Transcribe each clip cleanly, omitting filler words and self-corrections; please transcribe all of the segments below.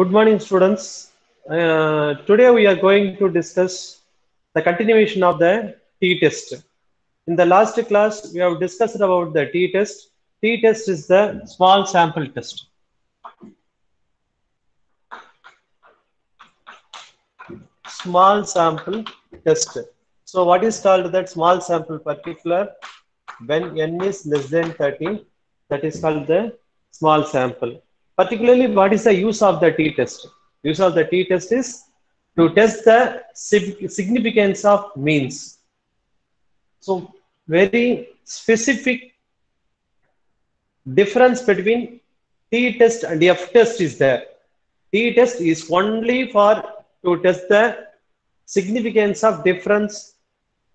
Good morning, students. Today we are going to discuss the continuation of the t-test. In the last class, we have discussed about the t-test. T-test is the small sample test. Small sample test. So what is called that small sample particular? When n is less than 30, that is called the small sample. Particularly, what is the use of the t-test? Use of the t-test is to test the significance of means. So very specific difference between t-test and f-test is there. T-test is only for to test the significance of difference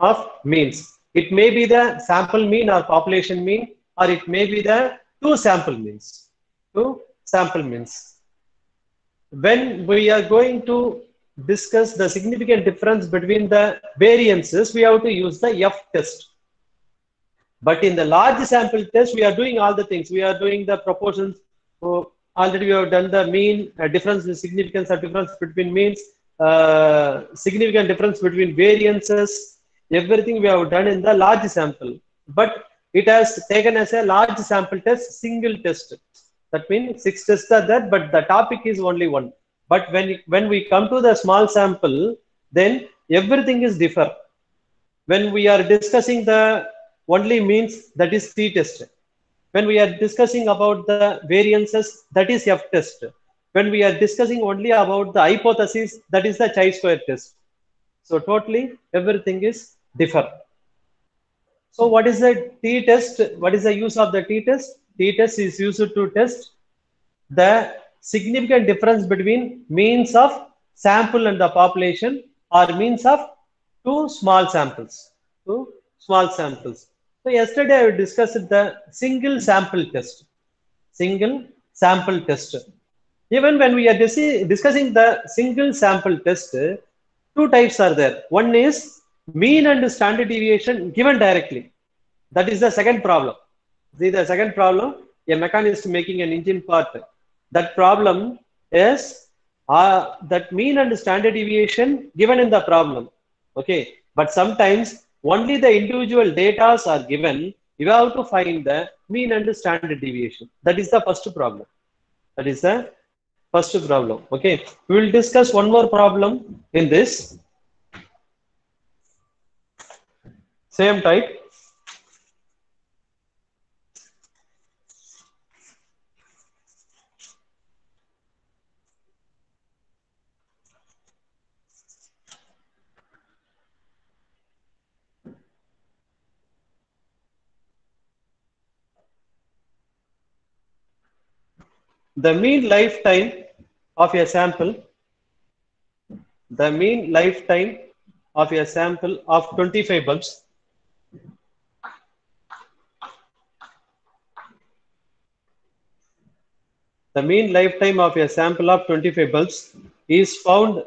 of means. It may be the sample mean or population mean, or it may be the two sample means. Two sample means. When we are going to discuss the significant difference between the variances, we have to use the f-test. But in the large sample test, we are doing all the things. We are doing the proportions. So already we have done the mean difference, the significance of difference between means, significant difference between variances. Everything we have done in the large sample. But it has taken as a large sample test, single test. That means 6 tests are there, but the topic is only one. But when we come to the small sample, then everything is different. When we are discussing the only means, that is t-test. When we are discussing about the variances, that is f-test. When we are discussing only about the hypothesis, that is the chi-square test. So totally everything is different. So what is the t-test? What is the use of the t-test? T-test is used to test the significant difference between means of sample and the population, or means of two small samples. Two small samples. So yesterday I discussed the single sample test. Single sample test. Even when we are discussing the single sample test, two types are there. One is mean and standard deviation given directly. That is the second problem. See the second problem, a mechanist making an engine part. That problem is that mean and standard deviation given in the problem. Okay, but sometimes only the individual data are given. You have to find the mean and standard deviation. That is the first problem. That is the first problem. Okay, we will discuss one more problem in this same type. The mean lifetime of a sample, the mean lifetime of a sample of 25 bulbs, the mean lifetime of a sample of 25 bulbs is found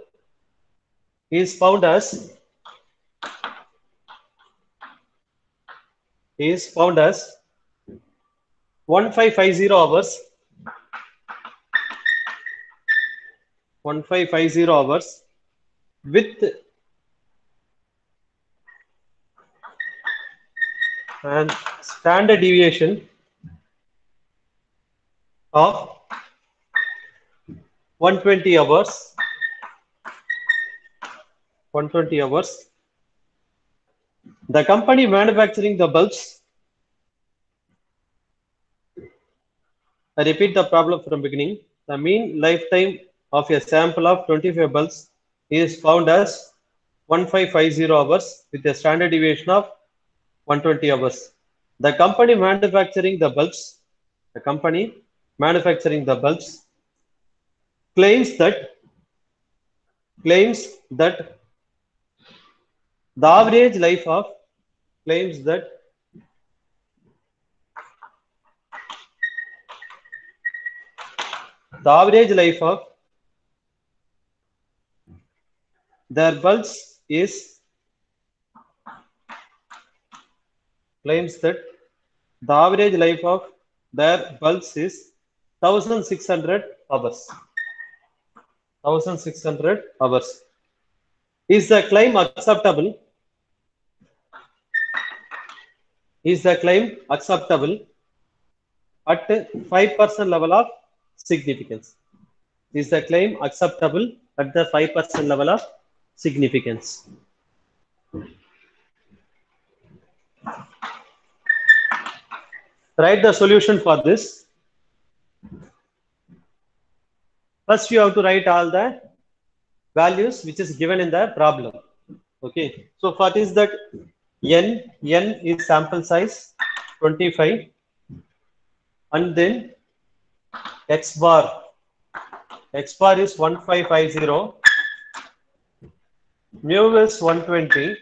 as 1550 hours, 1550 hours with and standard deviation of 120 hours. 120 hours. The company manufacturing the bulbs. I repeat the problem from beginning. The mean lifetime of a sample of 25 bulbs is found as 1550 hours with a standard deviation of 120 hours. The company manufacturing the bulbs, claims that the average life of their bulbs is claims that the average life of their bulbs is 1600 hours. 1600 hours. Is the claim acceptable? Is the claim acceptable at 5% level of significance? Is the claim acceptable at the 5% level of significance? Write the solution for this. First, you have to write all the values which is given in the problem. Okay. So, what is that? N is sample size 25, and then X bar is 1550, mu is 120,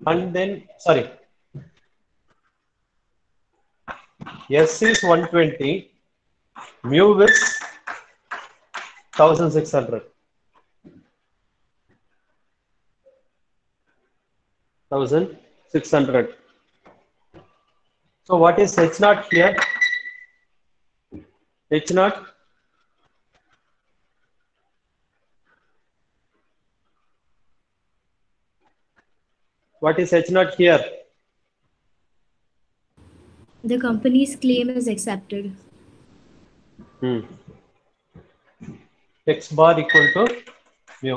and then sorry, S is 120, mu is 1600. 1600. So what is H naught here? H naught. What is H naught here? The company's claim is accepted. X bar equal to mu.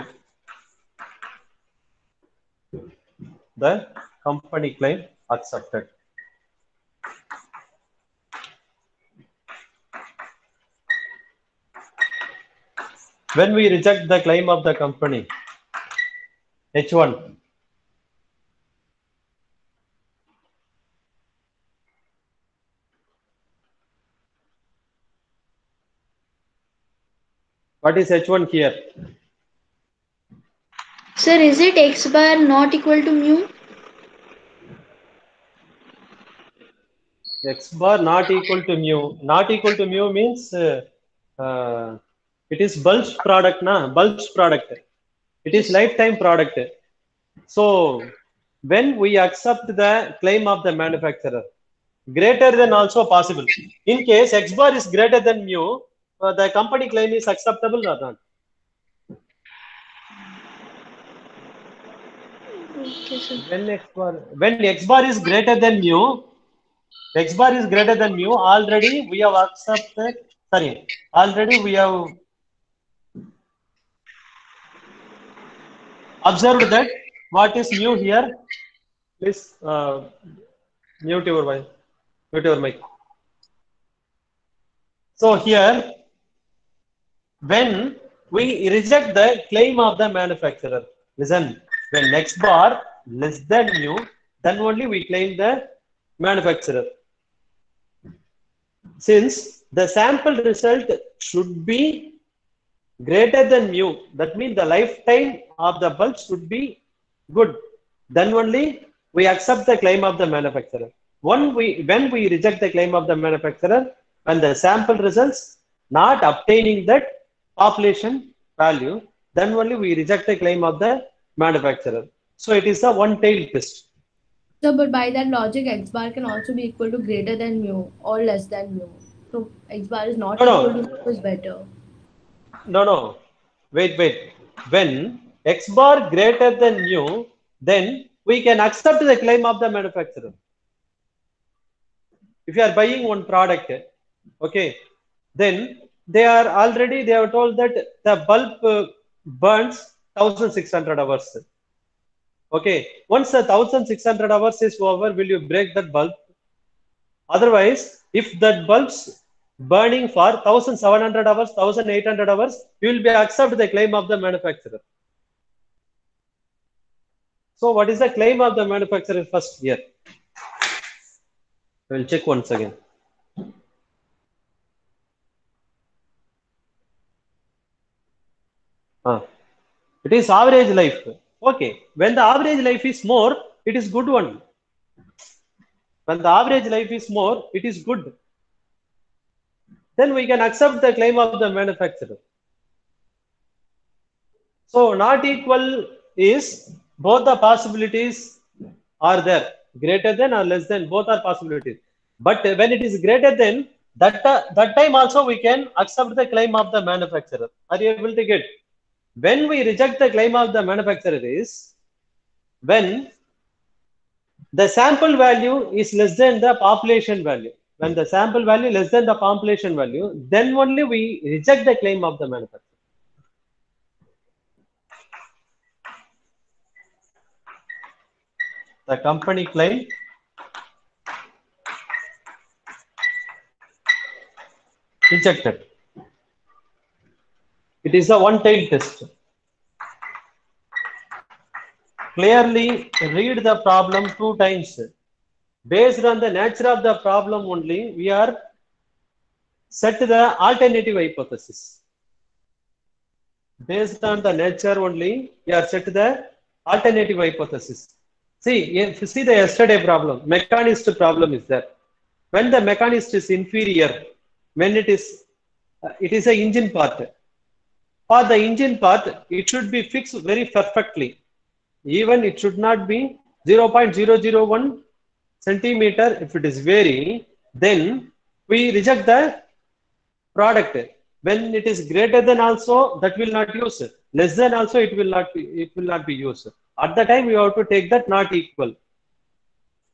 The company claim accepted. When we reject the claim of the company, H1. What is H1 here? Sir, is it X bar not equal to mu? X bar not equal to mu. Not equal to mu means it is bulk product, na? Bulk product. It is lifetime product. So when we accept the claim of the manufacturer, greater than also possible. In case X bar is greater than mu, the company claim is acceptable or not? Okay, sir. When X bar is greater than mu, already we have accepted. Sorry, already we have observed that what is mu here. Please mute your mic. Mute your mic. So here, when we reject the claim of the manufacturer, listen, when X bar less than mu, then only we claim the manufacturer. Since the sample result should be greater than mu, that means the lifetime of the bulb should be good. Then only we accept the claim of the manufacturer. When we reject the claim of the manufacturer, when the sample results not obtaining that population value, then only we reject the claim of the manufacturer. So it is a one-tailed test. So, but by that logic, X bar can also be equal to greater than mu or less than mu. So X bar is not equal to mu is better. No. Wait. When X bar greater than mu, then we can accept the claim of the manufacturer. If you are buying one product, okay, then they have told that the bulb burns 1600 hours. Okay, once the 1600 hours is over, will you break that bulb? Otherwise, if that bulb's burning for 1700 hours, 1800 hours, you will be accept the claim of the manufacturer. So what is the claim of the manufacturer first here? I will check once again. It is average life. Okay, when the average life is more, it is good one. When the average life is more, it is good. Then we can accept the claim of the manufacturer. So not equal is both the possibilities are there, greater than or less than, both are possibilities. But when it is greater than that time also we can accept the claim of the manufacturer. Are you able to get? When we reject the claim of the manufacturer is when the sample value is less than the population value. When the sample value less than the population value, then only we reject the claim of the manufacturer. The company claim rejected. It is a one-tailed test. Clearly read the problem 2 times. Based on the nature of the problem only, we are set the alternative hypothesis. Based on the nature only, we are set the alternative hypothesis. See, if you see the yesterday problem, mechanist problem is there. When the mechanist is inferior, when it is an engine part. For the engine part, it should be fixed very perfectly. Even it should not be 0.001 centimeter. If it is vary, then we reject the product. When it is greater than also, that will not use. Less than also, it will not be used. At the time, we have to take that not equal.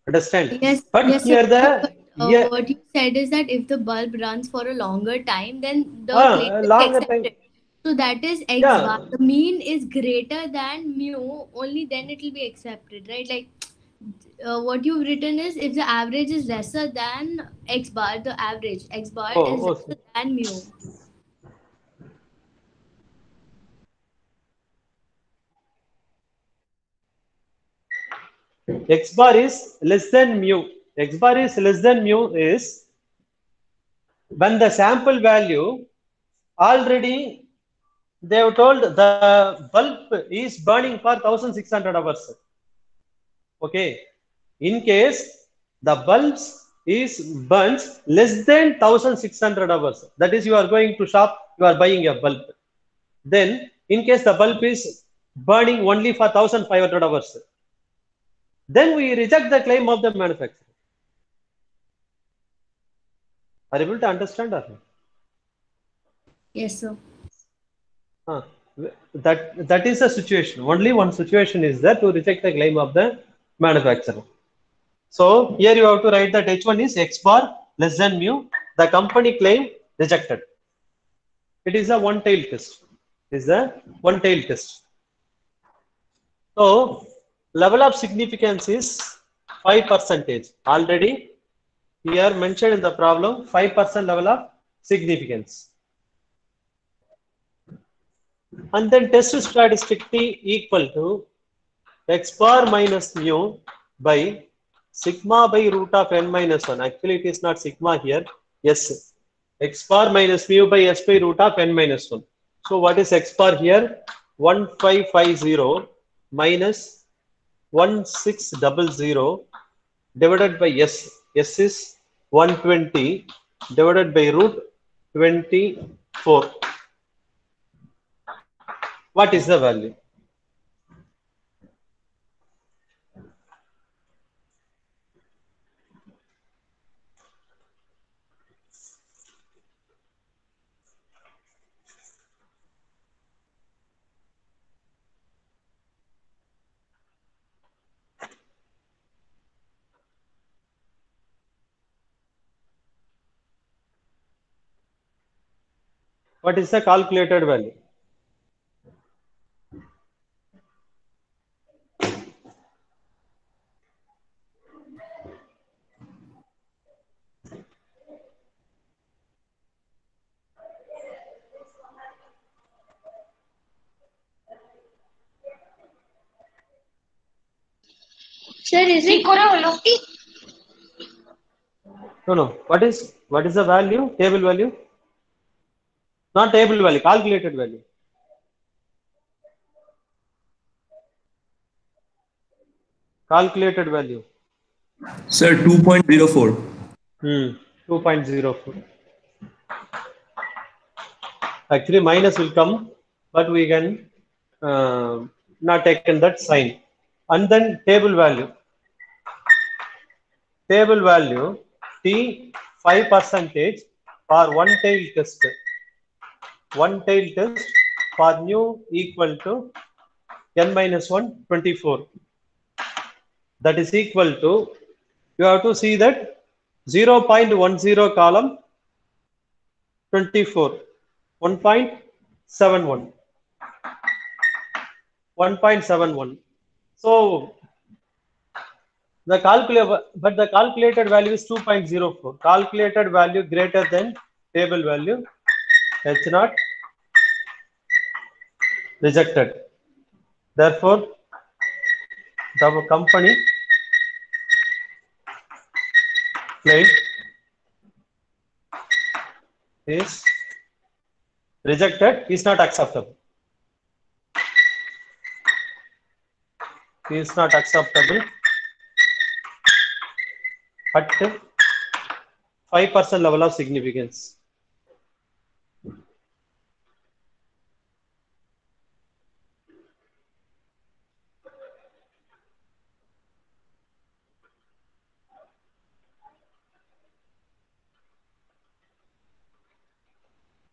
Understand? Yes, But yes, here sir. the What you said is that if the bulb runs for a longer time, then the claim is longer time. accepted. So that is X bar. Yeah. The mean is greater than mu, only then it will be accepted, right? Like what you've written is if the average is lesser than X bar, the average X bar is lesser than mu. X bar is less than mu. X bar is less than mu is when the sample value already they have told the bulb is burning for 1600 hours. Okay. In case the bulbs is burns less than 1600 hours, that is you are going to shop, you are buying a bulb. Then in case the bulb is burning only for 1500 hours, then we reject the claim of the manufacturer. Are you able to understand or not? Yes, sir. That is a situation. Only one situation is there to reject the claim of the manufacturer. So here you have to write that H1 is X bar less than mu. The company claim rejected. It is a one-tailed test. It is a one-tailed test. So level of significance is 5%. Already here mentioned in the problem 5% level of significance. And then test statistic T equal to X bar minus mu by sigma by root of n minus 1. Actually, it is not sigma here. Yes. X bar minus mu by s by root of n minus 1. So what is X bar here? 1550 minus 1600 divided by s. S is 120 divided by root 24. What is the value? What is the calculated value? Sir, is it No. What is the value? Table value? Not table value, calculated value. Calculated value. Sir, 2.04. 2.04. Actually, minus will come, but we can not taken that sign. And then table value. Table value T 5% for one tail test. One tail test for nu equal to n minus 1 24. That is equal to, you have to see that 0.10 column 24, 1.71, 1.71. So the calculated value is 2.04. Calculated value greater than table value, H0 rejected. Therefore, the company claim is rejected, is not acceptable. Is not acceptable at 5% level of significance.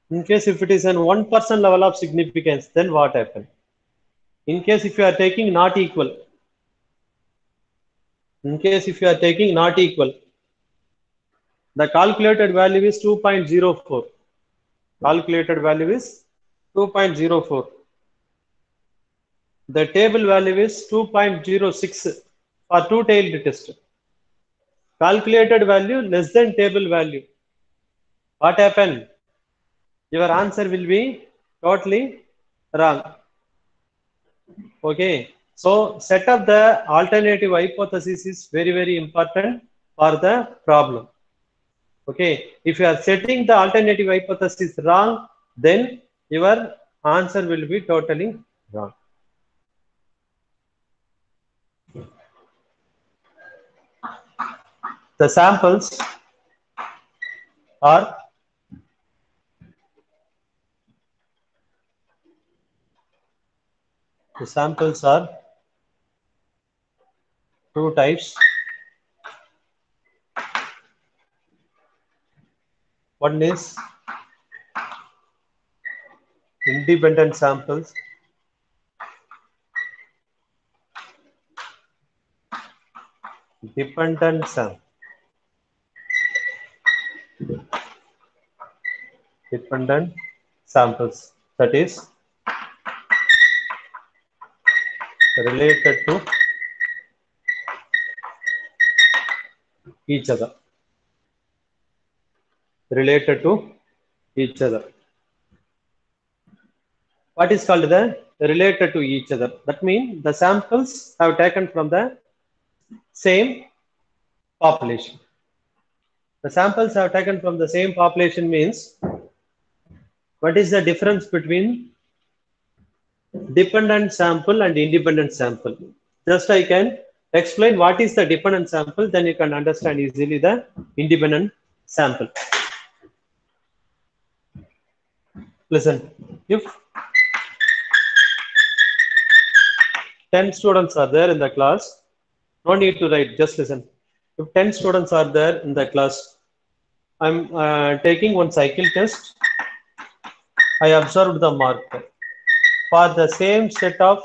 In case if it is an 1% level of significance, then what happens? In case if you are taking not equal, in case if you are taking not equal, the calculated value is 2.04. Calculated value is 2.04. The table value is 2.06 for two-tailed test. Calculated value less than table value. What happened? Your answer will be totally wrong. Okay. So set up the alternative hypothesis is very, very important for the problem. Okay. If you are setting the alternative hypothesis wrong, then your answer will be totally wrong. The samples are two types. One is independent samples. Dependent samples. Dependent samples, that is related to each other. Related to each other. What is called the related to each other? That means the samples have taken from the same population. The samples have taken from the same population means, what is the difference between dependent sample and independent sample? Just I can explain what is the dependent sample, then you can understand easily the independent sample. Listen, if 10 students are there in the class, no need to write, just listen. If 10 students are there in the class, I'm taking one cycle test. I observed the mark. For the same set of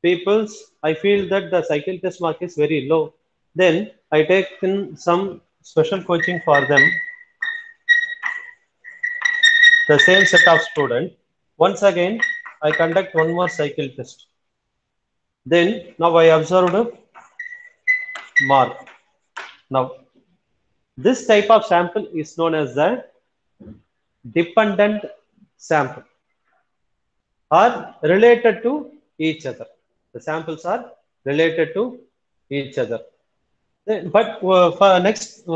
peoples, I feel that the cycle test mark is very low. Then I take in some special coaching for them. The same set of students. Once again, I conduct one more cycle test. Then now I observed mark. Now this type of sample is known as the dependent sample, are related to each other. The samples are related to each other. But for next,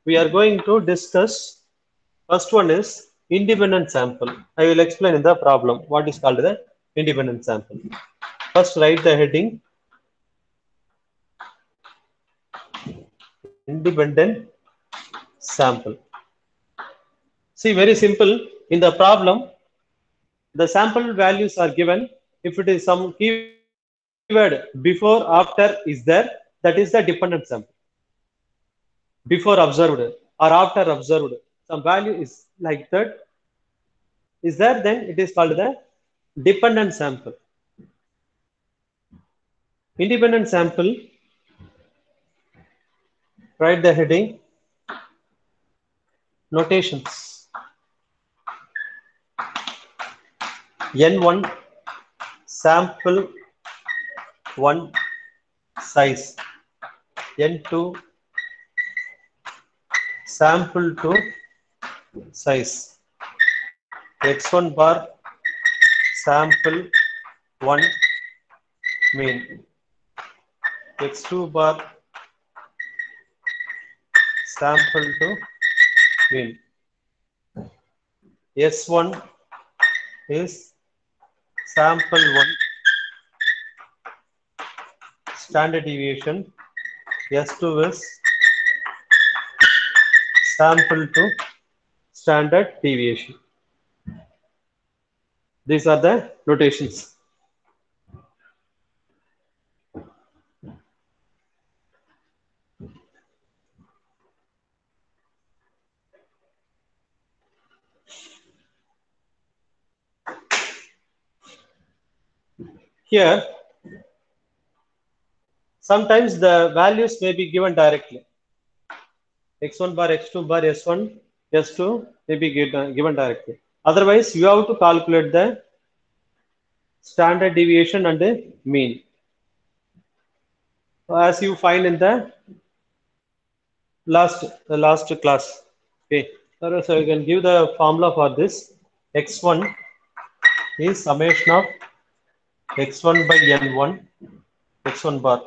we are going to discuss. First one is independent sample. I will explain in the problem what is called the independent sample. First, write the heading independent sample. See, very simple. In the problem, the sample values are given. If it is some keyword before, after is there, that is the dependent sample. before observed or after observed, some value is like that is there, then it is called the dependent sample. Independent sample, write the heading, notations. N1 sample 1 size, N2 sample 2 size, X1 bar sample 1 mean, X2 bar sample 2 mean, S1 is sample 1 standard deviation, S2 is sample 2 standard deviation. These are the notations. Here, sometimes the values may be given directly. X1 bar, X2 bar, S1, S2 may be given directly. Otherwise, you have to calculate the standard deviation and the mean, as you find in the last class. Okay, so you can give the formula for this. X1 is summation of X1 by N1, X1 bar,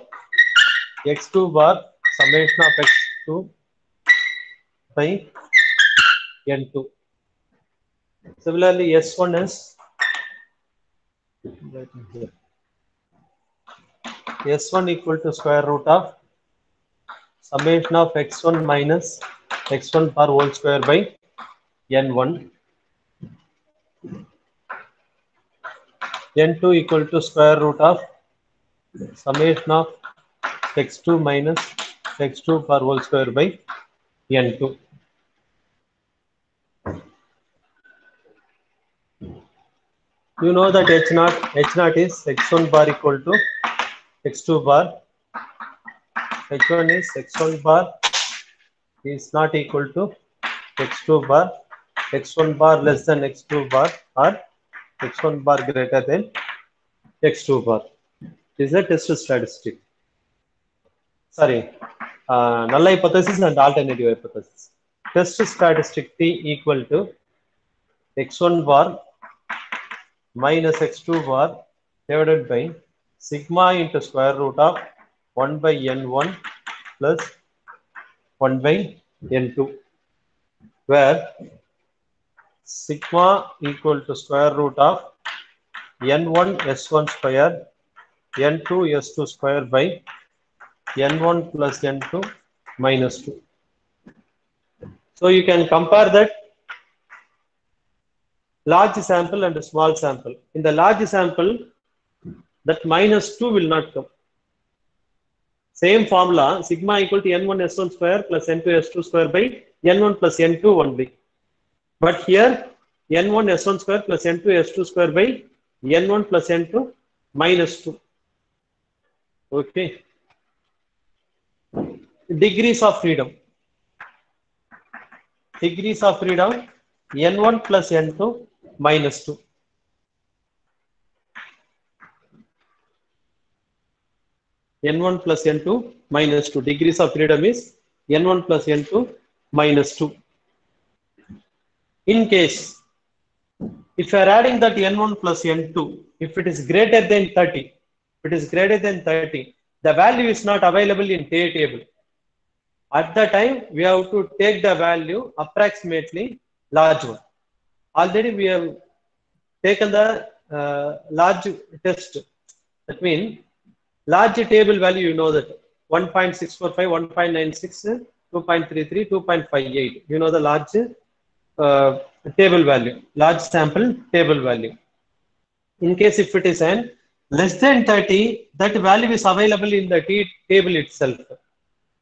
X2 bar summation of X2 by N2. Similarly, S1 is S1 equal to square root of summation of X1 minus X1 bar whole square by N1. N2 equal to square root of summation of X2 minus X2 bar whole square by N2. You know that H0 is X1 bar equal to X2 bar. H1 is X1 bar is not equal to X2 bar. X1 bar less than X2 bar or X1 bar greater than X2 bar. This is a test statistic. Sorry, null hypothesis and alternative hypothesis. Test statistic T equal to X1 bar minus X2 bar divided by sigma into square root of 1 by N1 plus 1 by N2, where sigma equal to square root of N1 S1 square, N2 S2 square by N1 plus N2 minus 2. So you can compare that large sample and a small sample. In the large sample, that minus 2 will not come. Same formula, sigma equal to N1 S1 square plus N2 S2 square by N1 plus N2 only. But here, N1 S1 square plus N2 S2 square by N1 plus N2 minus 2. Okay. Degrees of freedom. Degrees of freedom, N1 plus N2 minus 2. N1 plus N2 minus 2. Degrees of freedom is N1 plus N2 minus 2. In case, if you are adding that N1 plus N2, if it is greater than 30, the value is not available in T table. At the time, we have to take the value approximately large one. Already we have taken the large test. That means large table value, you know that 1.645, 1.96, 2.33, 2.58. You know the large table value, large sample table value. In case if it is an less than 30, that value is available in the T table itself.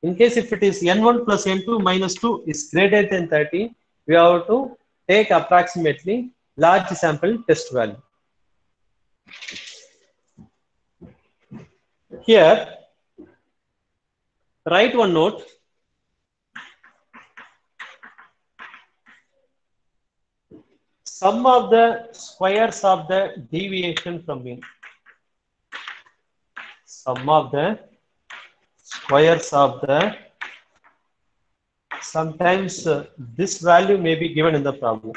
In case if it is n1 plus n2 minus 2 is greater than 30, we have to take approximately large sample test value. Here, write one note. Sum of the squares of the deviation from mean. Sum of the squares of the, sometimes this value may be given in the problem.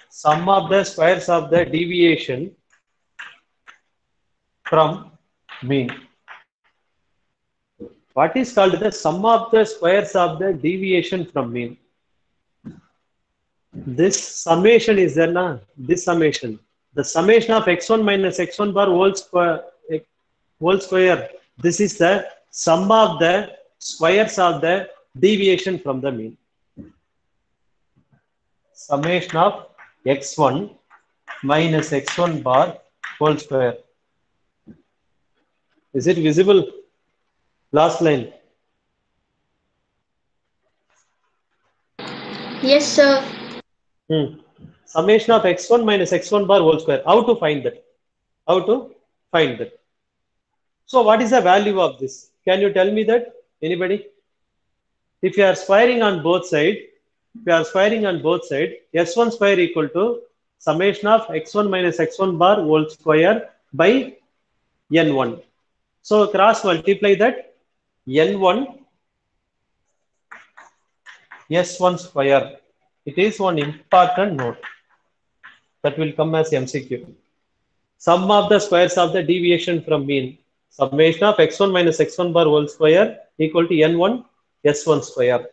Sum of the squares of the deviation from mean. What is called the sum of the squares of the deviation from mean? This summation is there na? This summation. The summation of x1 minus x1 bar whole square. This is the sum of the squares of the deviation from the mean. Summation of x1 minus x1 bar whole square. Is it visible? Last line. Yes, sir. Summation of x1 minus x1 bar whole square. How to find that? How to find that? So what is the value of this? Can you tell me that? Anybody? If you are squaring on both sides, s1 square equal to summation of x1 minus x1 bar whole square by n1. So cross multiply that n1 s1 square. It is one important note that will come as MCQ. Sum of the squares of the deviation from mean. Summation of x1 minus x1 bar whole square equal to n1 s1 square.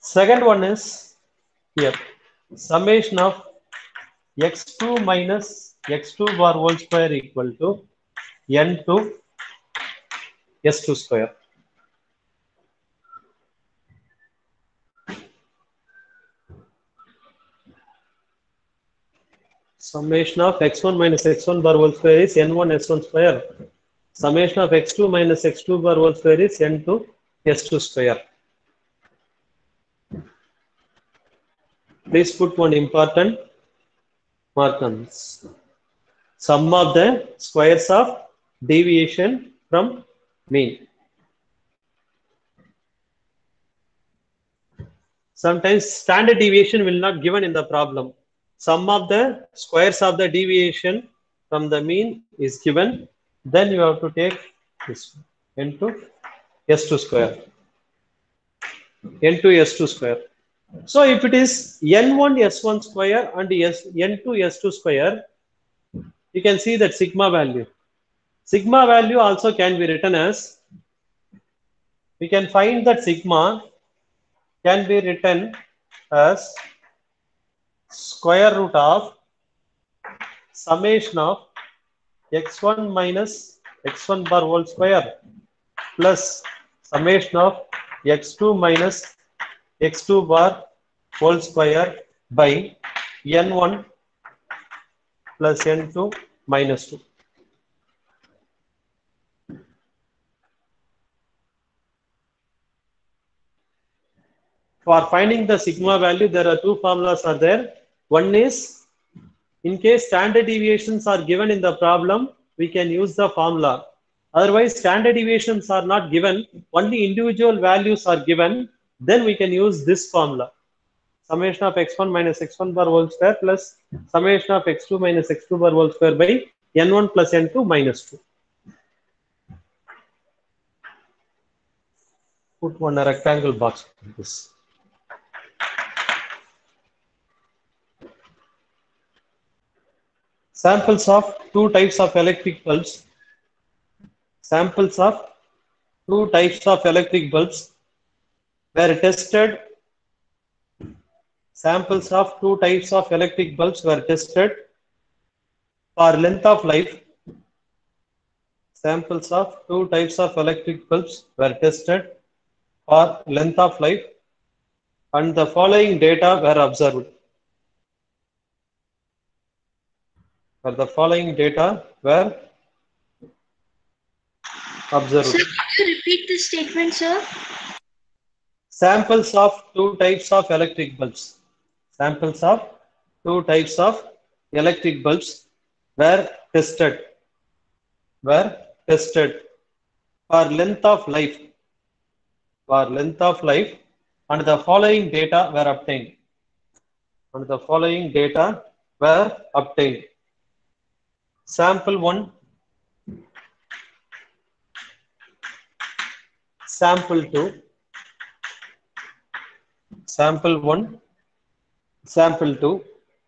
Second one is here. Summation of x2 minus x2 bar whole square equal to n2 s2 square. Summation of x1 minus x1 bar whole square is n1 s1 square. Summation of x2 minus x2 bar whole square is n2 s2 square. Please put one important mark on this. Sum of the squares of deviation from mean. Sometimes standard deviation will not given in the problem. Sum of the squares of the deviation from the mean is given. Then you have to take this n2 s2 square. n2 s2 square. So if it is n1 s1 square and n2 s2 square, you can see that sigma value. Sigma value also can be written as, we can find that sigma can be written as square root of summation of x1 minus x1 bar whole square plus summation of x2 minus x2 bar whole square by n1 plus n2 minus 2. For finding the sigma value, there are two formulas are there. One is, in case standard deviations are given in the problem, we can use the formula. Otherwise, standard deviations are not given, only individual values are given, then we can use this formula. Summation of x1 minus x1 bar whole square plus summation of x2 minus x2 bar whole square by n1 plus n2 minus 2. Put one rectangle box like this. Samples of two types of electric bulbs. Samples of two types of electric bulbs were tested. Samples of two types of electric bulbs were tested for length of life. Samples of two types of electric bulbs were tested for length of life, and the following data were observed. The following data were Observe. Sir, can you repeat the statement, sir? Samples of two types of electric bulbs. Samples of two types of electric bulbs were tested. Were tested for length of life. For length of life, and the following data were obtained. And the following data were obtained. Sample 1, sample 2, sample 1, sample 2,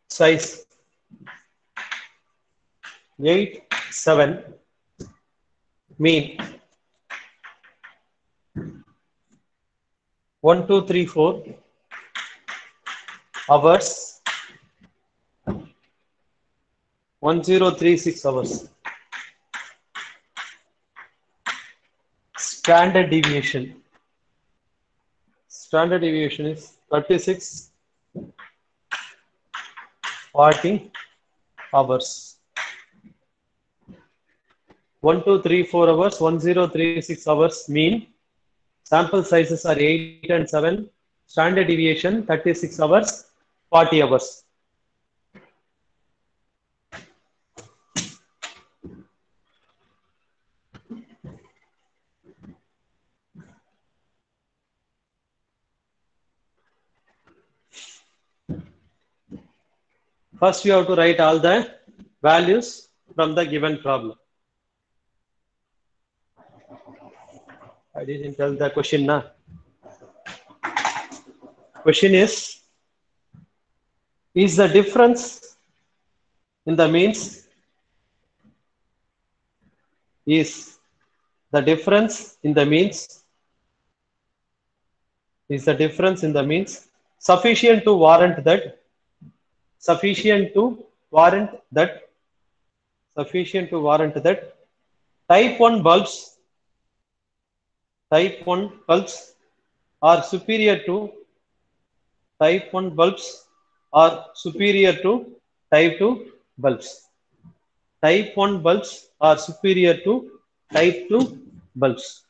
size 8, 7, mean 1, 2, 3, 4 hours, 1036 hours. Standard deviation. Standard deviation is 36, 40 hours. 1, 2, 3, 4 hours, 1036 hours mean. Sample sizes are 8 and 7. Standard deviation 36 hours, 40 hours. First, you have to write all the values from the given problem. I didn't tell the question now. Question is the difference in the means sufficient to warrant that type 1 bulbs are superior to type 2 bulbs. Type 1 bulbs are superior to type 2 bulbs.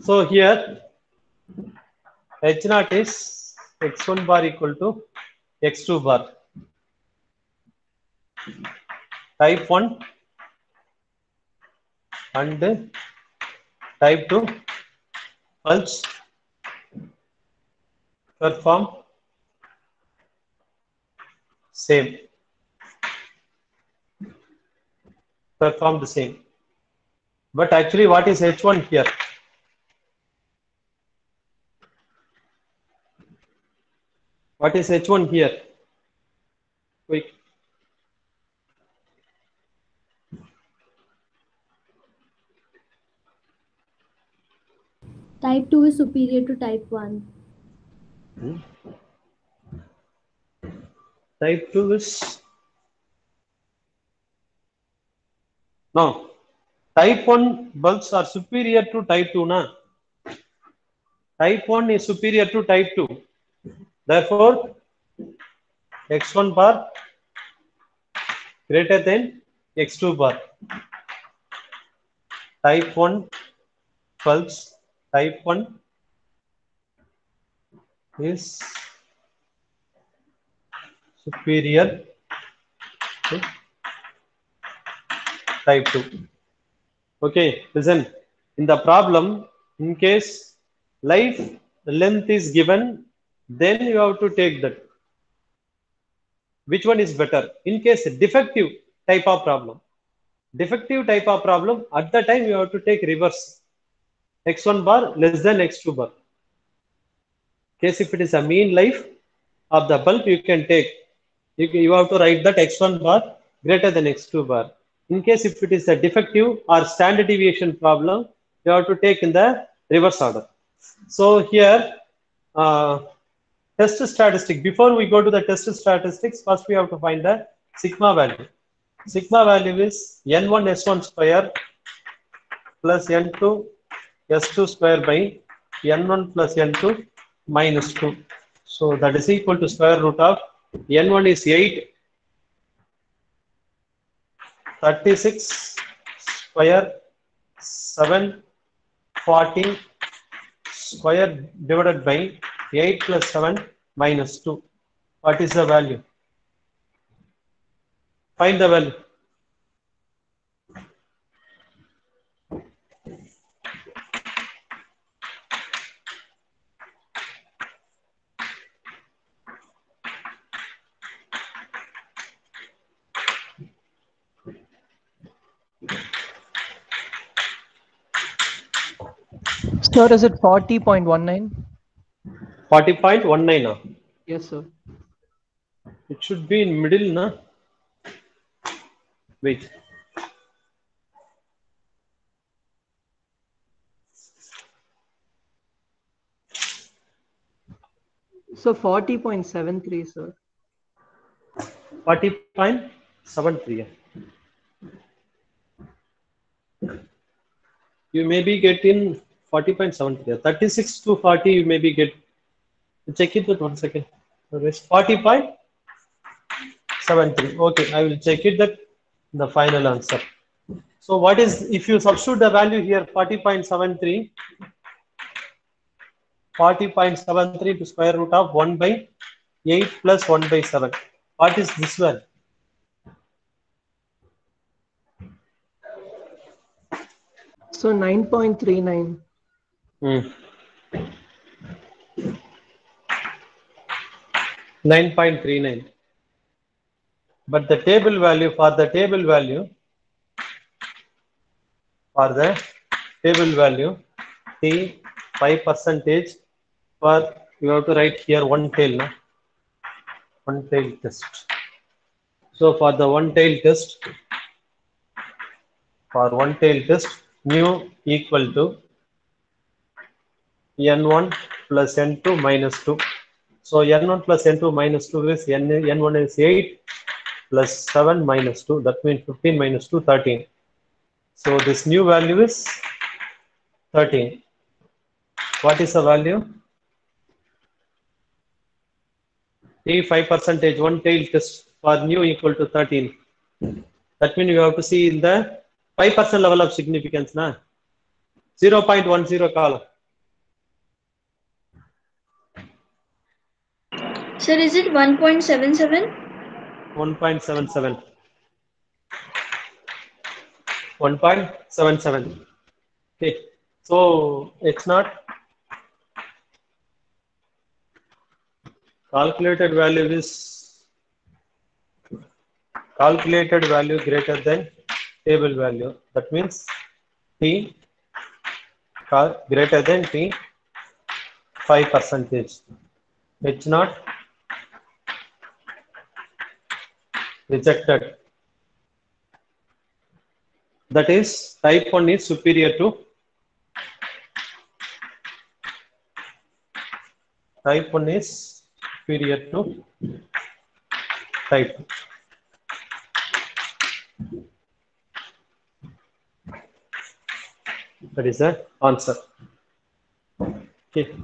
So here H0 is x1 bar equal to x2 bar. Type 1 and type 2 bulbs perform the same. But actually, what is H1 here? What is H1 here? Quick. Type 2 is superior to type 1. Type 2 is no. Type 1 bulbs are superior to type 2, na? Type 1 is superior to type 2. Therefore, x1 bar greater than x2 bar. Type 1 bulbs, type 1 is superior to type 2. Okay, listen. In the problem, in case life length is given, then you have to take that. Which one is better? In case defective type of problem, at the time you have to take reverse. X1 bar less than x2 bar. In case if it is a mean life of the bulb, you can take. You have to write that x1 bar greater than x2 bar. In case if it is a defective or standard deviation problem, you have to take in the reverse order. So here, test statistic. Before we go to the test statistics, first we have to find the sigma value. Sigma value is n1 s1 square plus n2 s2 square by n1 plus n2 minus 2. So that is equal to square root of n1 is 8, 36 square 740 square divided by 8 plus 7 minus 2. What is the value? Find the value. Sir, is it 40.19? 40.19. Yes, sir. It should be in middle, na? Wait. So 40.73, sir. 40.73. You maybe get in 40.73. 36 to 40, you maybe get. Check it with 1 second. 40.73. Okay, I will check it that the final answer. So what is, if you substitute the value here, 40.73, 40.73 to square root of 1 by 8 plus 1 by 7. What is this one? So 9.39. 9.39. But the table value, for the table value, T 5% for, you have to write here one tail, no? One tail test. So for the one tail test, mu equal to n1 plus n2 minus 2. So n1 plus n2 minus 2 is n1 is 8 plus 7 minus 2. That means 15 minus 2, 13. So this new value is 13. What is the value? T 5% one tail test for nu equal to 13. That means you have to see in the 5% level of significance, na? 0.10 column. Sir, is it 1.77? 1.77. 1.77. Okay. So it's not calculated value greater than table value. That means T greater than T 5%. It's not rejected. That is, type 1 is superior to type 2. That is the answer. Okay.